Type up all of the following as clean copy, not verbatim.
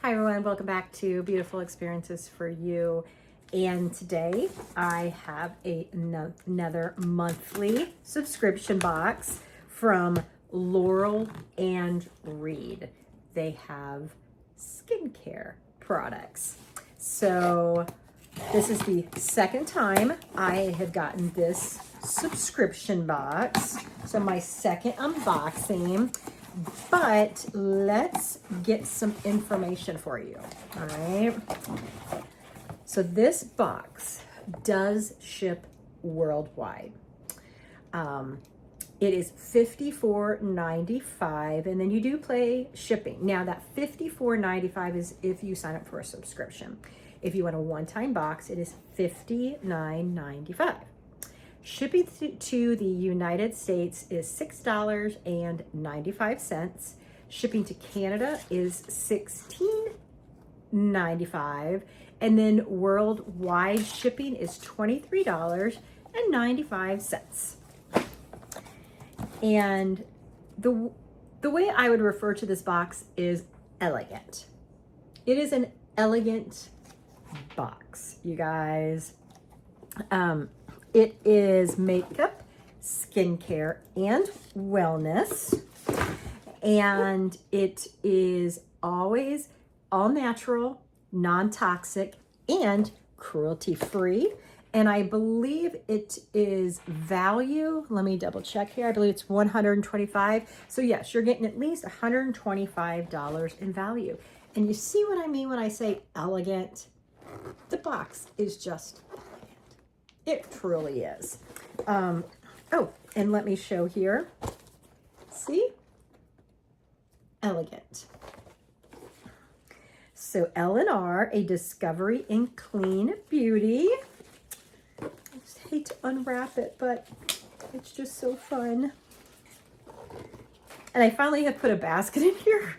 Hi everyone, welcome back to Beautiful Experiences for You. And today I have another monthly subscription box from Laurel and Reed. They have skincare products. So this is the second time I have gotten this subscription box. So my second unboxing. But let's get some information for you, all right? So this box does ship worldwide. It is $54.95, and then you do pay shipping. Now that $54.95 is if you sign up for a subscription. If you want a one-time box, it is $59.95. Shipping to the United States is $6.95. Shipping to Canada is $16.95. And then worldwide shipping is $23.95. And the way I would refer to this box is elegant. It is an elegant box, you guys. It is makeup, skincare, and wellness. And it is always all natural, non-toxic, and cruelty-free. And I believe it is value. Let me double check here. I believe it's $125. So yes, you're getting at least $125 in value. And you see what I mean when I say elegant? The box is just it truly is. Oh, and let me show here. See? Elegant. So L&R, a discovery in clean beauty. I just hate to unwrap it, but it's just so fun. And I finally have put a basket in here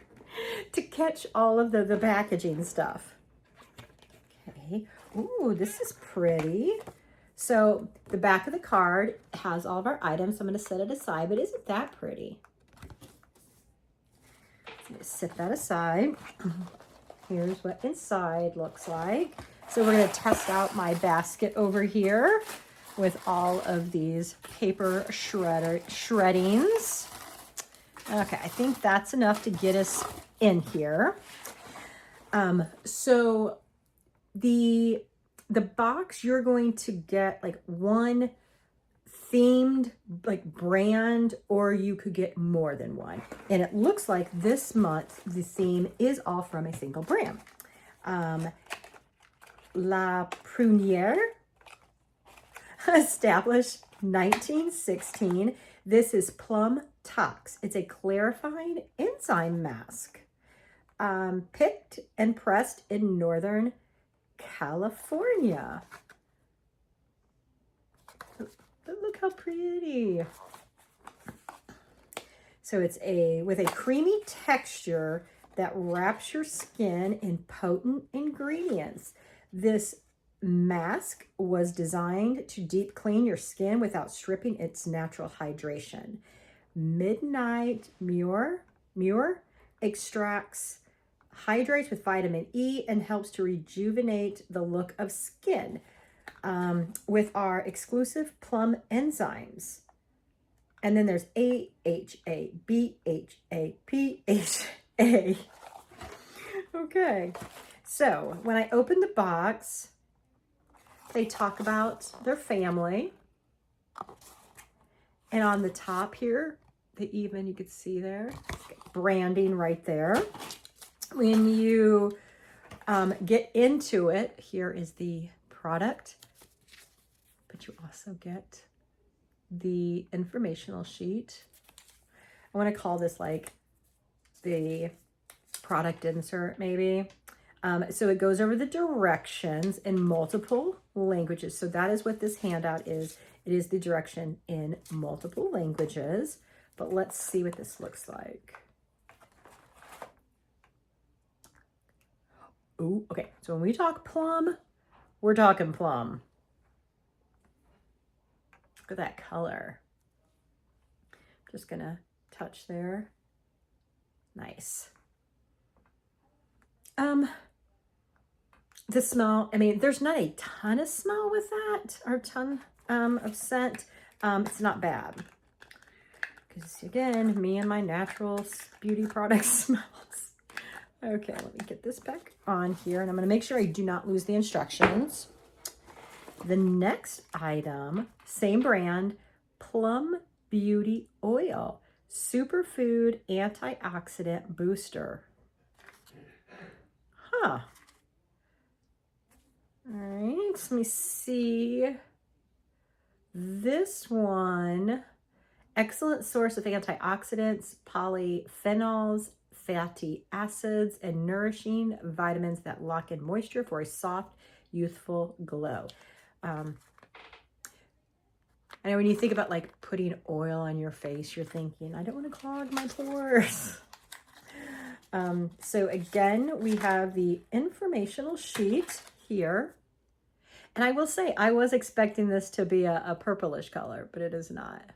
to catch all of the packaging stuff. Okay. Ooh, this is pretty. So the back of the card has all of our items. So I'm going to set it aside, but isn't that pretty? Set that aside. Here's what inside looks like. So we're going to test out my basket over here with all of these paper shreddings. Okay, I think that's enough to get us in here. So the box, you're going to get like one themed like brand, or you could get more than one. And it looks like this month the theme is all from a single brand. La Prunière, established 1916. This is Plum Tox. It's a clarifying enzyme mask, picked and pressed in Northern California. But look how pretty. So it's with a creamy texture that wraps your skin in potent ingredients. This mask was designed to deep clean your skin without stripping its natural hydration. Midnight Muir extracts, hydrates with vitamin E, and helps to rejuvenate the look of skin with our exclusive plum enzymes. And then there's AHA, BHA, PHA. Okay, so when I open the box, they talk about their family. And on the top here, you could see there, branding right there. When you get into it, here is the product, but you also get the informational sheet. I want to call this like the product insert maybe. So it goes over the directions in multiple languages. So that is what this handout is. It is the direction in multiple languages, but let's see what this looks like. Ooh, okay, so when we talk plum, we're talking plum. Look at that color. Just gonna touch there. Nice. The smell, I mean, there's not a ton of smell with that, or a ton of scent. It's not bad. Because again, me and my natural beauty product smells. Okay, let me get this back on here, and I'm going to make sure I do not lose the instructions. The next item, same brand, Plum Beauty Oil, Superfood Antioxidant Booster. Huh. All right, let me see. This one, excellent source of antioxidants, polyphenols, fatty acids, and nourishing vitamins that lock in moisture for a soft, youthful glow. I know when you think about like putting oil on your face, you're thinking, I don't want to clog my pores. So again, we have the informational sheet here. And I will say, I was expecting this to be a purplish color, but it is not.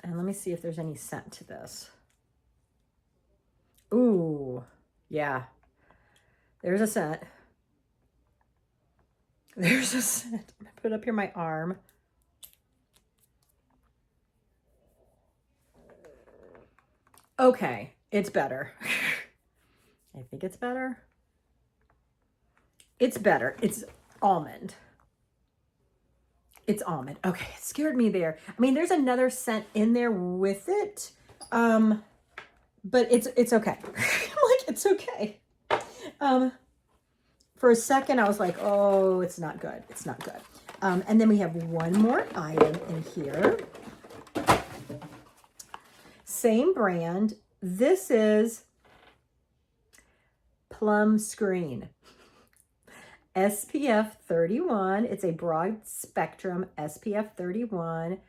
And let me see if there's any scent to this. Ooh, yeah. There's a scent. There's a scent. I'm going to put it up here my arm. Okay, it's better. I think it's better. It's better. It's almond. It's almond. Okay, it scared me there. I mean, there's another scent in there with it, but it's okay. I'm like, it's okay. For a second, I was like, oh, it's not good. It's not good. And then we have one more item in here. Same brand. This is Plum Screen. SPF 31. It's a broad spectrum SPF 31.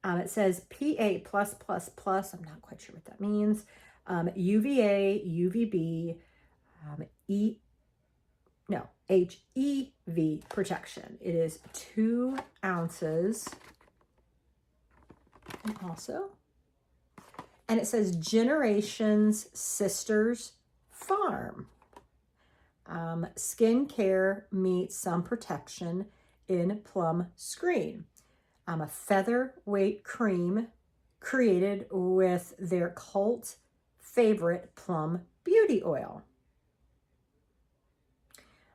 It says PA+++. I'm not quite sure what that means. UVA, UVB, HEV protection. It is 2 ounces. And it says Generations Sisters Farm. Skincare meets some protection in Plum Screen. A featherweight cream created with their cult favorite Plum Beauty Oil.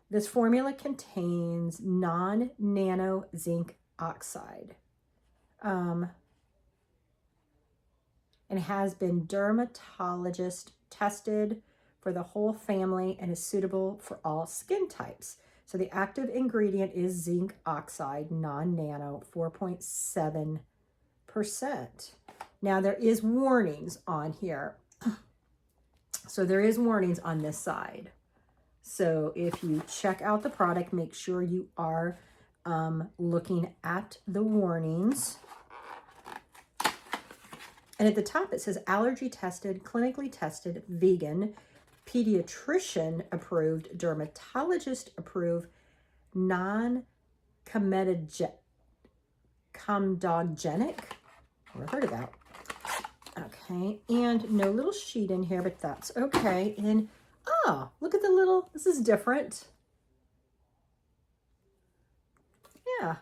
This formula contains non-nano zinc oxide. And has been dermatologist tested for the whole family and is suitable for all skin types. So the active ingredient is zinc oxide, non-nano, 4.7%. Now there is warnings on here. So there is warnings on this side. So if you check out the product, make sure you are looking at the warnings. And at the top, it says allergy tested, clinically tested, vegan, pediatrician approved, dermatologist approved, non-comedogenic. Never heard of that. Okay, and no little sheet in here, but that's okay. And then, look at the little, this is different. Yeah.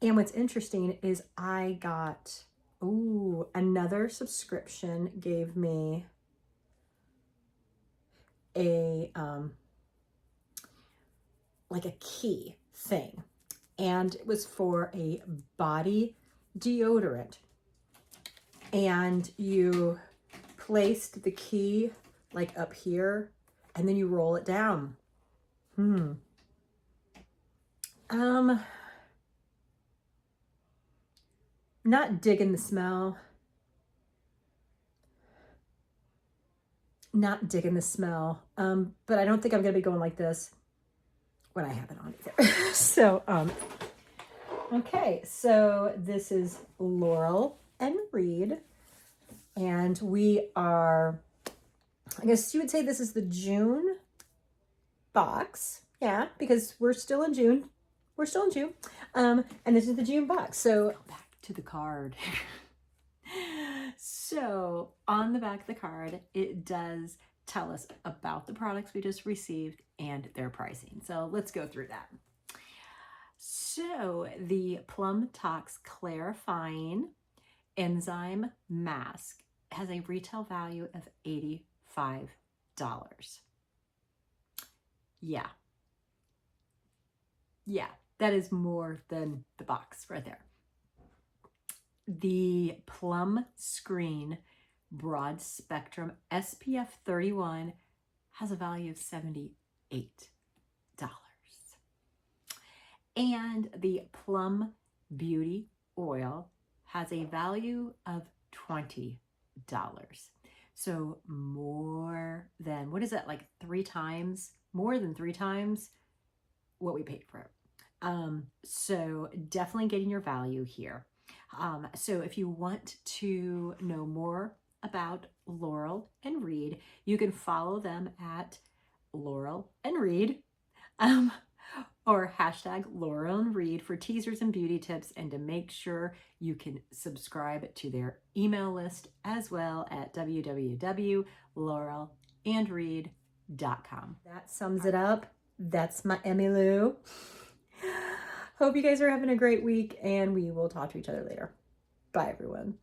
And what's interesting is I got, another subscription gave me a like a key thing, and it was for a body deodorant, and you placed the key like up here and then you roll it down. Not digging the smell. Not digging the smell. But I don't think I'm going to be going like this when I have it on either. So, okay. So this is Laurel and Reed. And we are, I guess you would say this is the June box. Yeah, because we're still in June. We're still in June. And this is the June box. So back to the card. So on the back of the card, it does tell us about the products we just received and their pricing. So let's go through that. So the Plum Tox Clarifying Enzyme Mask has a retail value of $85. Yeah, that is more than the box right there. The Plum Screen Broad Spectrum SPF 31 has a value of $78. And the Plum Beauty Oil has a value of $20. So more than, what is that, like 3 times, more than 3 times what we paid for it. So definitely getting your value here. So if you want to know more about Laurel and Reed, you can follow them at Laurel and Reed, or hashtag Laurel and Reed for teasers and beauty tips, and to make sure you can subscribe to their email list as well at www.laurelandreed.com. That sums it up. That's my Emmylou. Hope you guys are having a great week, and we will talk to each other later. Bye, everyone.